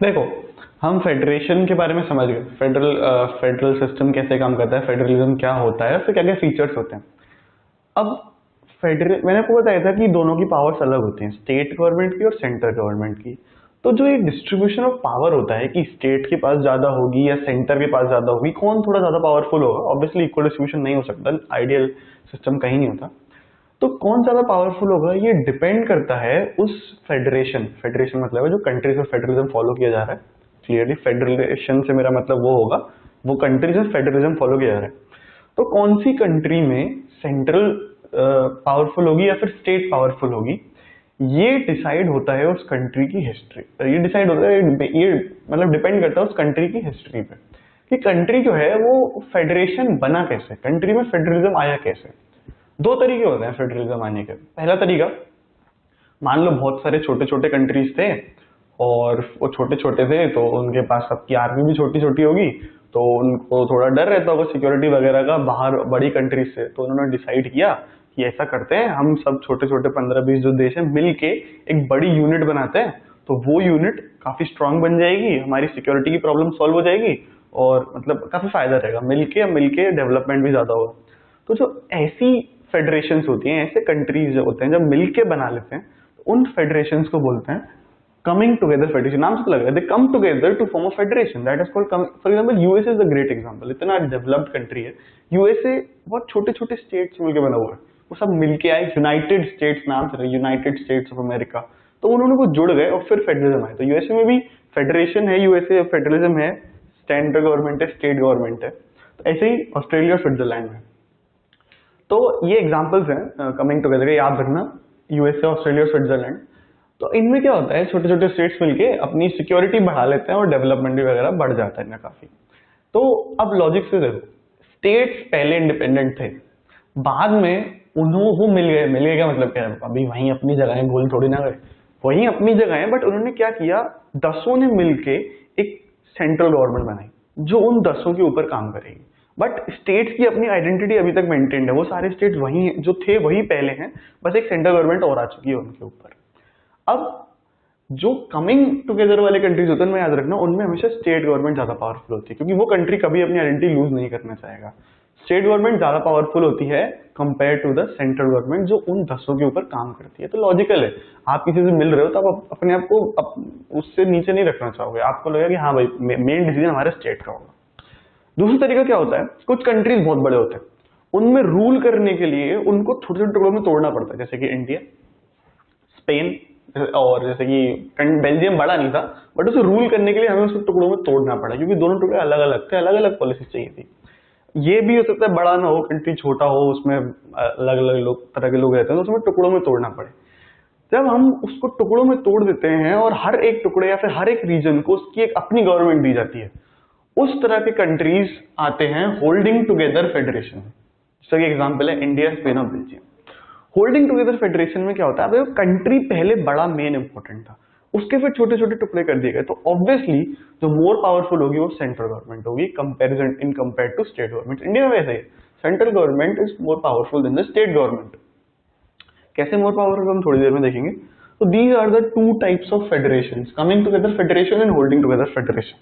देखो, हम फेडरेशन के बारे में समझ गए, फेडरल सिस्टम कैसे काम करता है, फेडरलिज्म क्या होता है, फिर क्या क्या फीचर्स होते हैं। अब फेडरल मैंने आपको बताया था कि दोनों की पावर्स अलग होती हैं, स्टेट गवर्नमेंट की और सेंट्रल गवर्नमेंट की। तो जो ये डिस्ट्रीब्यूशन ऑफ पावर होता है कि स्टेट के पास ज्यादा होगी या सेंटर के पास ज्यादा होगी, कौन थोड़ा ज्यादा पावरफुल होगा, ऑब्वियसली इक्वल डिस्ट्रीब्यूशन नहीं हो सकता, आइडियल सिस्टम कहीं नहीं होता। तो कौन ज्यादा पावरफुल होगा ये डिपेंड करता है उस फेडरेशन फेडरेशन मतलब है जो कंट्रीज में फेडरलिज्म फॉलो किया जा रहा है। क्लियरली फेडरेशन से मेरा मतलब वो होगा, वो कंट्रीज में फेडरलिज्म फॉलो किया जा रहा है। तो कौन सी कंट्री में सेंट्रल पावरफुल होगी या फिर स्टेट पावरफुल होगी, ये डिसाइड होता है उस कंट्री की हिस्ट्री। ये डिसाइड होता है, ये मतलब डिपेंड करता है उस कंट्री की हिस्ट्री पे कि कंट्री जो है वो फेडरेशन बना कैसे, कंट्री में फेडरलिज्म आया कैसे। दो तरीके होते हैं फेडरलिज्म आने के। पहला तरीका, मान लो बहुत सारे छोटे छोटे कंट्रीज थे और वो छोटे छोटे थे तो उनके पास सबकी आर्मी भी छोटी छोटी होगी, तो उनको थोड़ा डर रहता होगा सिक्योरिटी वगैरह का बाहर बड़ी कंट्रीज से। तो उन्होंने डिसाइड किया कि ऐसा करते हैं, हम सब छोटे छोटे 15-20 जो देश हैं मिल के एक बड़ी यूनिट बनाते हैं, तो वो यूनिट काफी स्ट्रांग बन जाएगी, हमारी सिक्योरिटी की प्रॉब्लम सॉल्व हो जाएगी और मतलब काफी फायदा रहेगा, मिलके डेवलपमेंट भी ज्यादा होगा। तो जो ऐसी फेडरेशंस होती हैं, ऐसे कंट्रीज होते हैं जब मिलके बना लेते हैं, तो उन फेडरेशंस को बोलते हैं कमिंग टुगेदर फेडरेशन। नाम से तो लग रहा है, they come together to form a federation, that is called. For example USA is a great example, इतना डेवलप्ड कंट्री है यूएसए, बहुत छोटे छोटे स्टेट्स मिलके बना हुआ है, वो सब मिलके आए, यूनाइटेड स्टेट्स नाम से, यूनाइटेड स्टेट्स ऑफ अमेरिका। तो उन्होंने वो जुड़ गए और फिर फेडरलिज्म आए। तो यूएसए में भी फेडरेशन है, यूएसए फेडरलिज्म है, सेंट्रल गवर्नमेंट है, स्टेट गवर्नमेंट है। तो ऐसे ही ऑस्ट्रेलिया और स्विट्जरलैंड में। तो ये एग्जांपल्स हैं कमिंग टुगेदर के, याद रखना, यूएसए, ऑस्ट्रेलिया और स्विट्जरलैंड। तो इनमें क्या होता है, छोटे छोटे स्टेट्स मिलके अपनी सिक्योरिटी बढ़ा लेते हैं और डेवलपमेंट भी वगैरह बढ़ जाता है इनका काफी। तो अब लॉजिक से देखो, स्टेट्स पहले इंडिपेंडेंट थे, बाद में उन्होंने वो मिल गए क्या मतलब क्या है, अभी वहीं अपनी जगह है, गोल थोड़ी ना गए, वहीं अपनी जगह है, बट उन्होंने क्या किया, 10 ने मिलके एक सेंट्रल गवर्नमेंट बनाई जो उन 10 के ऊपर काम करेगी। बट स्टेट्स की अपनी आइडेंटिटी अभी तक मेंटेन्ड है, वो सारे स्टेट्स वही जो थे वही पहले हैं, बस एक सेंट्रल गवर्नमेंट और आ चुकी है उनके ऊपर। अब जो कमिंग टुगेदर वाले कंट्रीज होते हैं, उनमें याद रखना, उनमें हमेशा स्टेट गवर्नमेंट ज्यादा पावरफुल होती है, क्योंकि वो कंट्री कभी अपनी आइडेंटिटी लूज नहीं करना चाहेगा। स्टेट गवर्नमेंट ज्यादा पावरफुल होती है compare to the central government जो उन 10 के ऊपर काम करती है। तो लॉजिकल है, आप किसी से मिल रहे हो तो आप अपने आप को उससे नीचे नहीं रखना चाहोगे, आपको लगेगा कि हाँ भाई मेन डिसीजन हमारे स्टेट का होगा। दूसरा तरीका क्या होता है, कुछ कंट्रीज बहुत बड़े होते हैं, उनमें रूल करने के लिए उनको छोटे छोटे टुकड़ों में तोड़ना पड़ता है, जैसे कि इंडिया, स्पेन, और जैसे कि बेल्जियम बड़ा नहीं था, बट उसे रूल करने के लिए हमें उसे टुकड़ों में तोड़ना पड़ा, क्योंकि दोनों टुकड़े अलग अलग थे, अलग अलग पॉलिसी चाहिए थी। ये भी हो सकता है बड़ा ना हो, कंट्री छोटा हो, उसमें अलग अलग लोग तरह के लोग रहते हैं, तो उसमें टुकड़ों में तोड़ना पड़े। जब हम उसको टुकड़ों में तोड़ देते हैं और हर एक टुकड़े या फिर हर एक रीजन को उसकी एक अपनी गवर्नमेंट दी जाती है, उस तरह के कंट्रीज आते हैं होल्डिंग टुगेदर फेडरेशन। जैसे एग्जांपल है इंडिया, स्पेन और बेल्जियम। होल्डिंग टुगेदर फेडरेशन में क्या होता है, कंट्री पहले बड़ा मेन इंपॉर्टेंट था, उसके फिर छोटे छोटे टुकड़े कर दिए गए। तो ऑब्वियसली जो मोर पावरफुल होगी वो सेंट्रल गवर्नमेंट होगी comparison in compare to state government. India में वैसे ही central government is more powerful than the state government. कैसे मोर पावरफुल हम थोड़ी देर में देखेंगे। तो these are the two types of federation, coming together federation and holding together federation.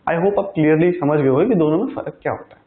I hope आप क्लियरली समझ गए हो कि दोनों में फर्क क्या होता है।